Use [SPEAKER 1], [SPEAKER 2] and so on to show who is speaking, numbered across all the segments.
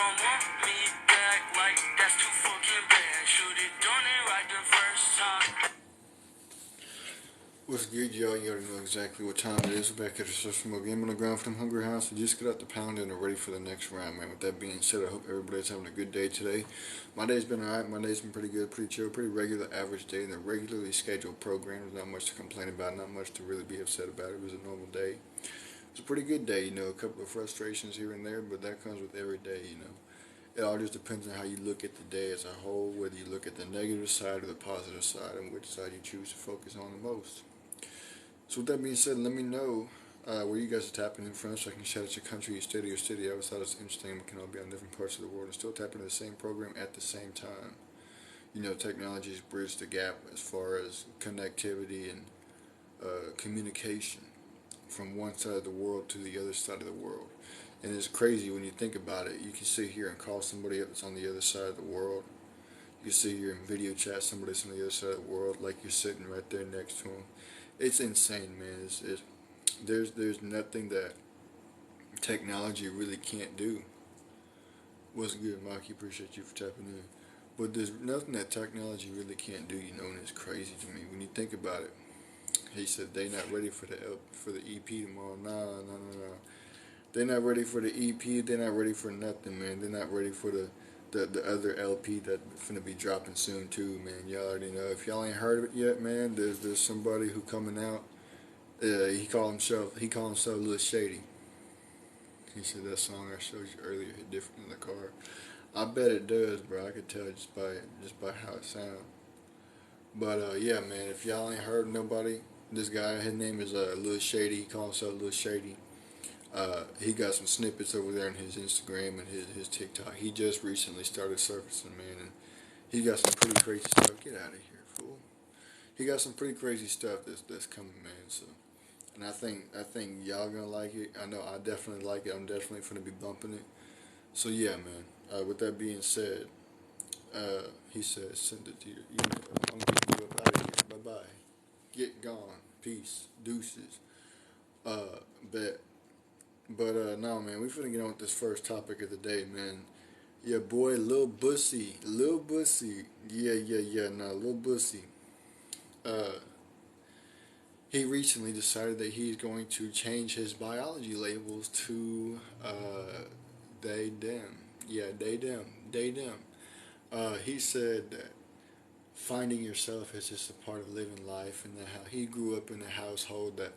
[SPEAKER 1] don't want me back like that's too fucking bad. Should've done it right the first time.
[SPEAKER 2] What's good, y'all? You already know exactly what time it is. We're back at the social mode game on the ground for them hungry house. We just got out the pound and are ready for the next round, man. With that being said, I hope everybody's having a good day today. My day's been alright. My day's been pretty good, pretty chill, pretty regular, average day in the regularly scheduled program. There's not much to complain about, not much to really be upset about. It was a normal day. It's a pretty good day, a couple of frustrations here and there, but that comes with every day. It all just depends on how you look at the day as a whole, whether you look at the negative side or the positive side, and which side you choose to focus on the most. So with that being said, let me know where you guys are tapping in from so I can shout out your country, your state, or your city. I always thought it was interesting we can all be on different parts of the world and still tap into the same program at the same time. Technology has bridged the gap as far as connectivity and communication from one side of the world to the other side of the world. And it's crazy when you think about it. You can sit here and call somebody up that's on the other side of the world. You can sit here and video chat somebody that's on the other side of the world like you're sitting right there next to them. It's insane, man. There's nothing that technology really can't do. What's good, Mikey? Appreciate you for tapping in. But there's nothing that technology really can't do, and it's crazy to me when you think about it. He said they not ready for the EP tomorrow. Nah. They're not ready for the EP. They're not ready for nothing, man. They're not ready for the other LP that's finna be dropping soon too, man. Y'all already know. If y'all ain't heard of it yet, man, there's somebody who coming out. He called himself Lil Shady. He said that song I showed you earlier hit different in the car. I bet it does, bro. I could tell just by how it sounds. But yeah, man. If y'all ain't heard nobody, this guy, his name is Lil Shady. He calls himself Lil Shady. He got some snippets over there on his Instagram and his TikTok. He just recently started surfacing, man, and he got some pretty crazy stuff. Get out of here, fool. He got some pretty crazy stuff that's coming, man. So, and I think y'all gonna like it. I know I definitely like it. I'm definitely gonna be bumping it. So yeah, man. With that being said, he said send it to your email. I'm getting you up out of here. Bye bye. Get gone. Peace. Deuces. Bet. But no, man, we finna get on with this first topic of the day, man. Yeah, boy, Lil Bussy, yeah, nah, Lil Bussy. Uh, he recently decided that he's going to change his biology labels to they, them. Yeah, they, them. He said that finding yourself is just a part of living life, and that how he grew up in a household that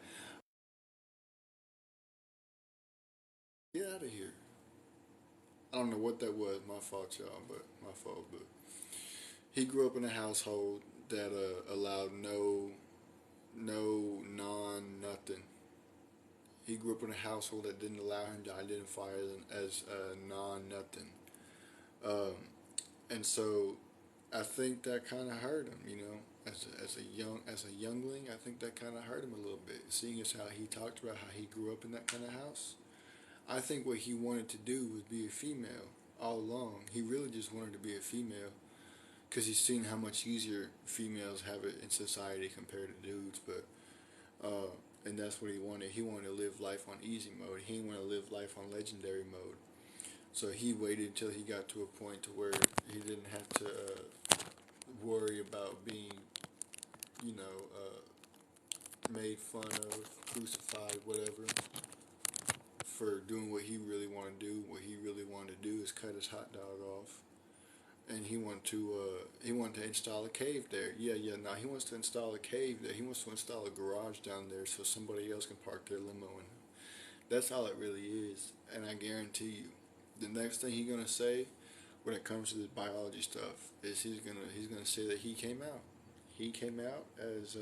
[SPEAKER 2] get out of here. I don't know what that was. My fault, y'all, but my fault. But he grew up in a household that allowed no non nothing. He grew up in a household that didn't allow him to identify as non nothing. And so I think that kind of hurt him, as a youngling. I think that kind of hurt him a little bit, seeing as how he talked about how he grew up in that kind of house. I think what he wanted to do was be a female all along. He really just wanted to be a female because he's seen how much easier females have it in society compared to dudes. But and that's what he wanted. He wanted to live life on easy mode. He didn't want to live life on legendary mode. So he waited until he got to a point to where he didn't have to worry about being, made fun of, crucified, whatever, for doing what he really wanted to do. What he really wanted to do is cut his hot dog off, and he wanted to install a cave there. Yeah. Now he wants to install a cave there. He wants to install a garage down there so somebody else can park their limo in. That's all it really is. And I guarantee you, the next thing he's gonna say when it comes to this biology stuff is he's gonna say that he came out. He came out as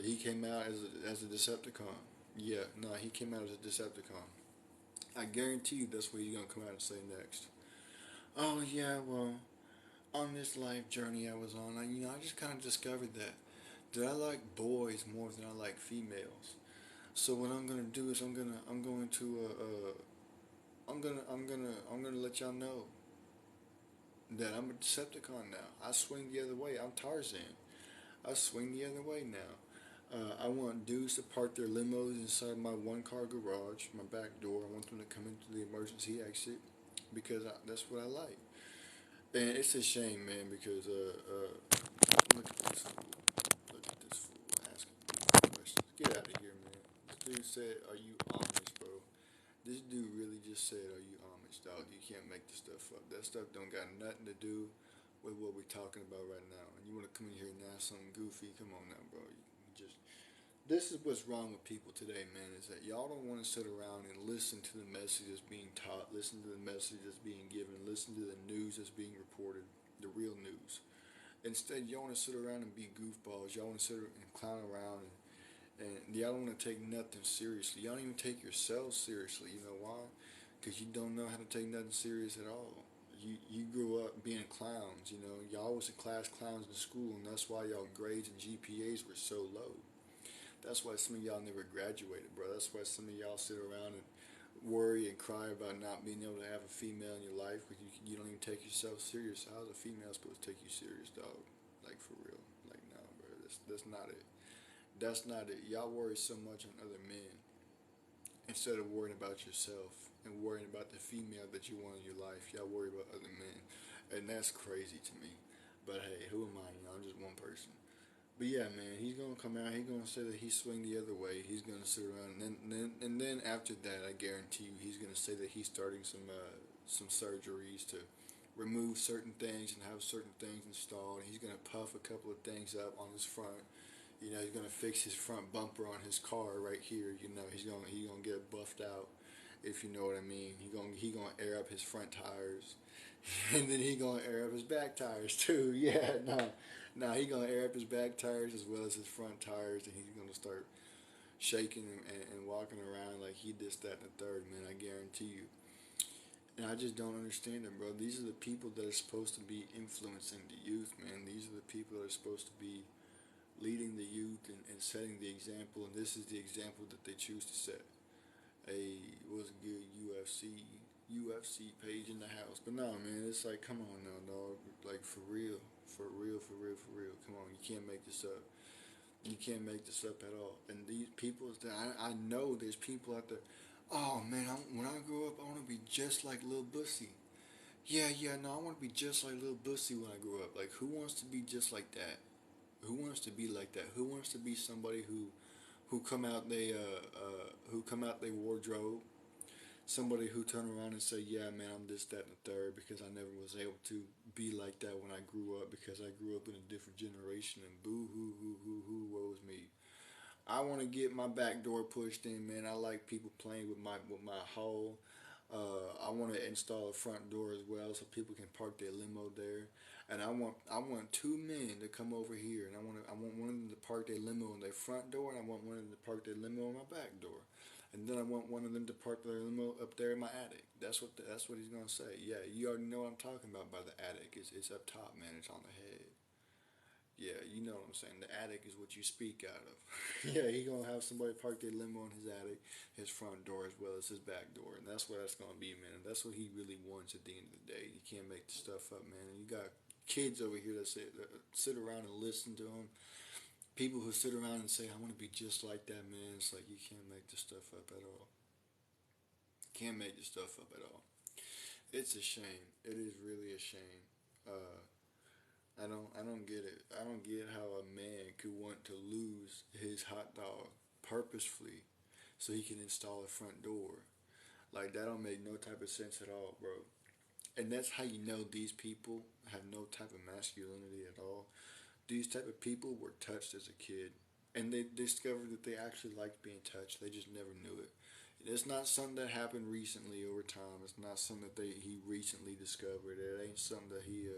[SPEAKER 2] he came out as a Decepticon. Yeah, no, he came out as a Decepticon. I guarantee you that's what he's gonna come out and say next. Oh yeah, well, on this life journey I was on, I just kind of discovered that I like boys more than I like females. So what I'm gonna do is I'm gonna let y'all know that I'm a Decepticon now. I swing the other way. I'm Tarzan. I swing the other way now. I want dudes to park their limos inside my one-car garage, my back door. I want them to come into the emergency exit because that's what I like. And it's a shame, man, because look at this fool. Look at this fool asking me questions. Get out of here, man. This dude said, "Are you Amish, bro?" This dude really just said, "Are you Amish, dog? You can't make this stuff up. That stuff don't got nothing to do with what we're talking about right now. And you want to come in here and ask something goofy? Come on now, bro. You just this is what's wrong with people today, man, is that y'all don't want to sit around and listen to the message that's being taught, listen to the message that's being given, listen to the news that's being reported, the real news. Instead, y'all want to sit around and be goofballs. Y'all want to sit and clown around, and y'all don't want to take nothing seriously. Y'all don't even take yourselves seriously. You know why? Because you don't know how to take nothing serious at all. You grew up being clowns. You know, y'all was the class clowns in school, and that's why y'all grades and GPAs were so low. That's why some of y'all never graduated, bro. That's why some of y'all sit around and worry and cry about not being able to have a female in your life because you don't even take yourself serious. How's a female supposed to take you serious, dog? Like, for real. Like, no, bro. That's not it. That's not it. Y'all worry so much on other men instead of worrying about yourself and worrying about the female that you want in your life. Y'all worry about other men. And that's crazy to me. But hey, who am I? You know, I'm just one person. But yeah, man, he's gonna come out. He's gonna say that he swing the other way. He's gonna sit around, and then after that, I guarantee you, he's gonna say that he's starting some surgeries to remove certain things and have certain things installed. He's gonna puff a couple of things up on his front. You know, he's gonna fix his front bumper on his car right here. You know, he's gonna get it buffed out, if you know what I mean. He gonna air up his front tires, and then he gonna air up his back tires too. Yeah, no, he gonna air up his back tires as well as his front tires, and he's gonna start shaking and walking around like he this, that, and the third. Man, I guarantee you. And I just don't understand it, bro. These are the people that are supposed to be influencing the youth, man. These are the people that are supposed to be leading the youth and setting the example, and this is the example that they choose to set. A was a good UFC page in the house, but no, man, it's like, come on now, dog, like, for real, for real, for real, for real. Come on, you can't make this up. You can't make this up at all. And these people, I know there's people out there. Oh man, when I grow up, I want to be just like Lil Bussy. Yeah, yeah, no, I want to be just like Lil Bussy when I grow up. Like, who wants to be just like that? Who wants to be like that? Who wants to be somebody who come out they wardrobe? Somebody who turn around and say, "Yeah, man, I'm this, that, and the third because I never was able to be like that when I grew up because I grew up in a different generation." And boo hoo, woe's me. I want to get my back door pushed in, man. I like people playing with my hole. I want to install a front door as well, so people can park their limo there. And I want two men to come over here, and I want one of them to park their limo on their front door, and I want one of them to park their limo on my back door. And then I want one of them to park their limo up there in my attic. That's what he's gonna say. Yeah, you already know what I'm talking about by the attic. It's up top, man. It's on the head. Yeah, you know what I'm saying. The attic is what you speak out of. Yeah, he gonna have somebody park their limo in his attic, his front door as well as his back door, and that's what that's gonna be, man. And that's what he really wants at the end of the day. You can't make the stuff up, man. And you got kids over here that sit around and listen to him. People who sit around and say, "I want to be just like that," man. It's like you can't make this stuff up at all. Can't make this stuff up at all. It's a shame. It is really a shame. Uh, I don't get it. I don't get how a man could want to lose his hot dog purposefully so he can install a front door. Like, that don't make no type of sense at all, bro. And that's how you know these people have no type of masculinity at all. These type of people were touched as a kid, and they discovered that they actually liked being touched. They just never knew it. It's not something that happened recently over time. It's not something that he recently discovered. It ain't something that he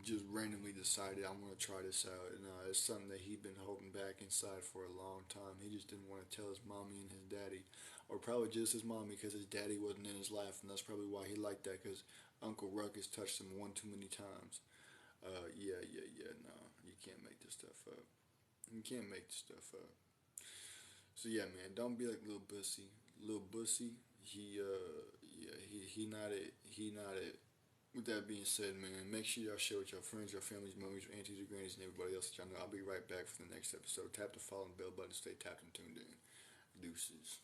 [SPEAKER 2] just randomly decided I'm gonna try this out. And it's something that he'd been holding back inside for a long time. He just didn't want to tell his mommy and his daddy, or probably just his mommy, because his daddy wasn't in his life, and that's probably why he liked that. Because Uncle Ruckus touched him one too many times. Yeah. No, you can't make this stuff up. You can't make this stuff up. So yeah, man, don't be like Lil Bussy. Lil Bussy, he not it. He not it. with that being said, man, make sure y'all share with your friends, your families, mommies, your aunties, your grannies, and everybody else that y'all know. I'll be right back for the next episode. Tap the follow and bell button to stay tapped and tuned in. Deuces.